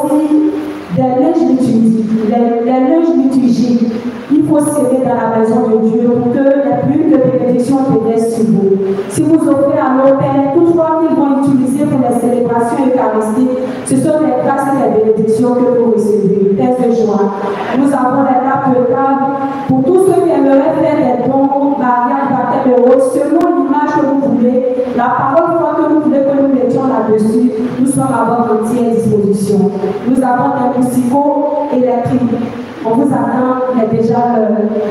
aussi des linges liturgiques. Il faut s'aimer dans la maison de Dieu pour que les plus de bénédictions déversent sur vous. Si vous offrez à nos pères, toutefois qu'ils vont utiliser pour les célébrations eucharistiques, ce sont les grâces et les bénédictions que vous recevez. Test de joie. Nous avons des tables de table pour tous ceux qui aimeraient faire des dons, mariage, baptême et autres, selon l'image que vous voulez, la parole fois que vous voulez que nous mettions là-dessus, nous sommes à votre entière disposition. Nous avons des musicaux électriques. On vous attend, mais déjà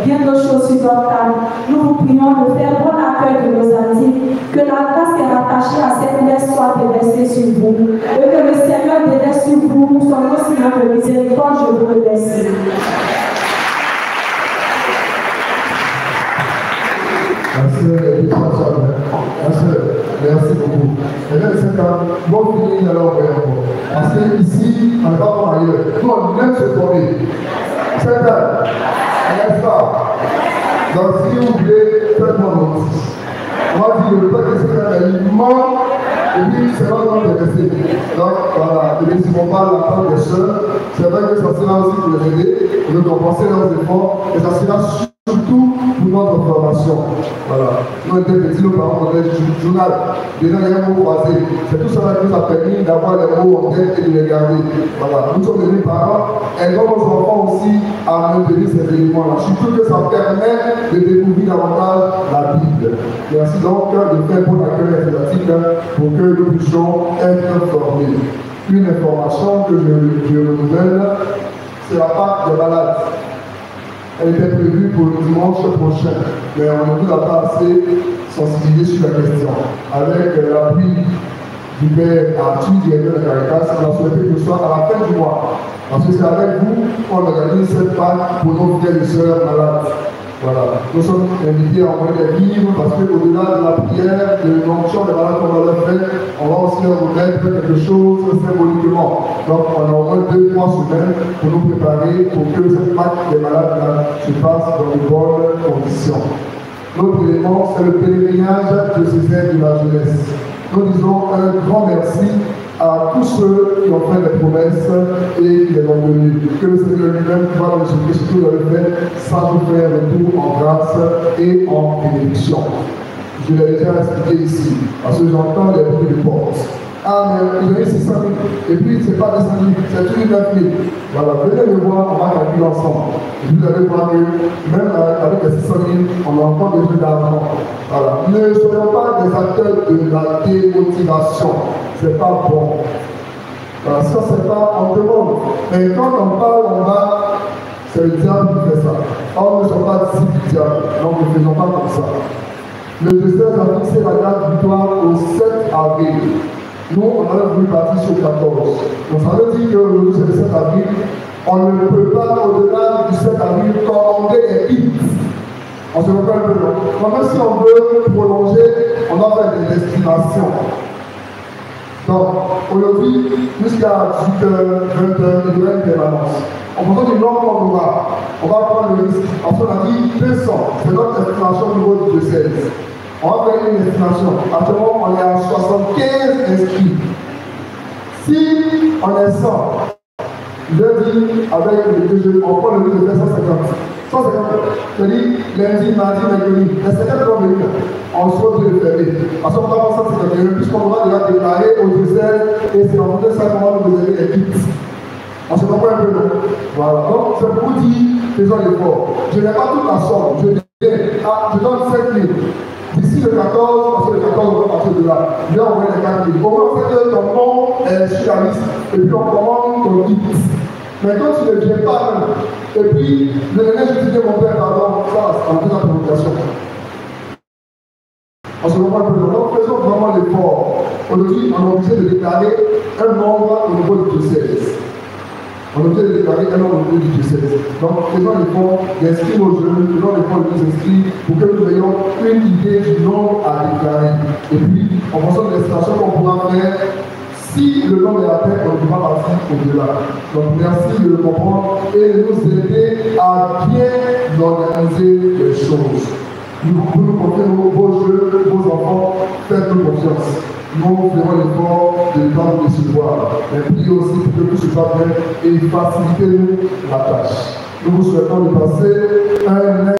bien d'autres choses sur votre table. Nous vous prions de faire bon accueil de nos amis, que la grâce qui est rattachée à cette lettre soit déversée sur vous, et que le Seigneur déverse sur vous pour son océan de miséricorde. Je vous remercie. Merci beaucoup. Mesdames et messieurs, bon finir alors parce que ici, on n'est pas comme ailleurs. Nous, on aime se former. C'est ça, n'est-ce pas? Donc, si vous voulez, faites-moi notice. Moi, je dis le peuple il ment, et puis c'est pas dans le rester. Donc, voilà, et puis si on parle la part des sœurs, c'est vrai que ça sera aussi pour les aider, pour nous compenser leurs efforts, et ça sera surtout pour notre formation. Voilà. Nous étions petits, nos parents, on avait du journal, déjà il y a un mot croisé. C'est tout ça qui nous a permis d'avoir les mots en tête et de les garder. Voilà. Nous sommes devenus parents, et nos enfants aussi à maintenir ces éléments-là. Surtout que ça permet de découvrir davantage la Bible. Merci donc de faire bon accueil médiatique pour que nous puissions être formés. Une information que je renouvelle, c'est la part des malades. Elle était prévue pour le dimanche prochain, mais on ne nous a pas assez sensibilisé sur la question. Avec l'appui du père Arthur, directeur de Caritas, on a souhaité que ce soit à la fin du mois. Parce que c'est avec vous qu'on organise cette Pâque pour nos frères et sœurs malades. Voilà. Nous sommes invités à envoyer des livres parce qu'au-delà de la prière, de l'onction des malades qu'on va leur faire, on va aussi leur remettre quelque chose symboliquement. Donc on a au moins 2-3 semaines pour nous préparer pour que cette Pâque des malades se passe dans de bonnes conditions. L'autre élément, c'est le pèlerinage de ces aides de la jeunesse. Nous disons un grand merci à tous ceux qui ont fait des promesses et qui les ont données. Que le Seigneur lui-même va nous soutenir sur tout le fait, sans nous faire retour en grâce et en bénédiction. Je l'ai déjà expliqué ici, parce que j'entends les bruits de porte. Ah, mais vous avez 600 000, et puis c'est pas 200 000, c'est tout 9 000. Voilà, venez me voir, on va calculer ensemble. Et vous allez voir que même avec les 600 000, on a encore besoin d'argent. Voilà. Ne soyons pas des acteurs de la démotivation. C'est pas bon. Voilà, ça c'est pas, on demande. Mais quand on parle, on va, c'est le diable qui fait ça. Or, nous ne sommes pas disciples du diable, donc ne faisons pas comme ça. Le diocèse a fixé la date butoir au 7 avril. Nous, on a voulu partir sur 14. Donc ça veut dire que le 7 avril, on ne peut pas, au-delà du 7 avril, commander des hits. On se reprend un peu long. Donc même si on veut prolonger, on va faire des estimations. Donc, aujourd'hui, jusqu'à 18h, 20h, il y aura une permanence. En fonction du nombre qu'on aura, on va prendre le risque. En fait, on a dit 200, c'est notre estimation au niveau du diocèse. On va faire une estimation. Actuellement, on est à 75 inscrits. Si on est 100, je dis avec le DG, on prend le risque de faire 150. 150. C'est-à-dire lundi, mardi, mercredi. Les 50 vont venir. On se de le fermer. Parce qu'on va penser à 51, puisqu'on va déjà déclarer au diocèse et c'est en fonction de ça qu'on va nous donner les kits. On se comprend un peu, non? Voilà. Donc, c'est pour vous dire, faisons l'effort. Je n'ai pas toute la somme. Je donne 5 000. D'ici le 14, parce que le 14, on va partir de là. Je vais envoyer les 4 000. Au moins, on fait que ton nom est sur la liste. Et puis, on commande ton kit. Mais quand tu ne viens pas, et puis, le dernier, je dis mon père, pardon, ça, c'est en faisant la communication. On se comprend un peu. Donc, faisons vraiment l'effort. Aujourd'hui, on est obligé de déclarer un nombre au niveau du diocèse. On est obligé de déclarer un nombre au niveau du diocèse. Donc, faisons l'effort d'inscrire nos jeunes, faisons l'effort de nous inscrire pour que nous ayons une idée du nombre à déclarer. Et puis, en fonction de l'estimation qu'on pourra faire, si le nombre est atteint, on ne peut pas partir au-delà. Donc, merci de le comprendre et de nous aider à bien organiser les choses. Nous confions vos jeux, vos enfants, faites-nous confiance. nous ferons l'effort de ne pas nous décevoir. Mais priez aussi pour que tout se passe bien et facilitez-nous la tâche. Nous vous souhaitons de passer un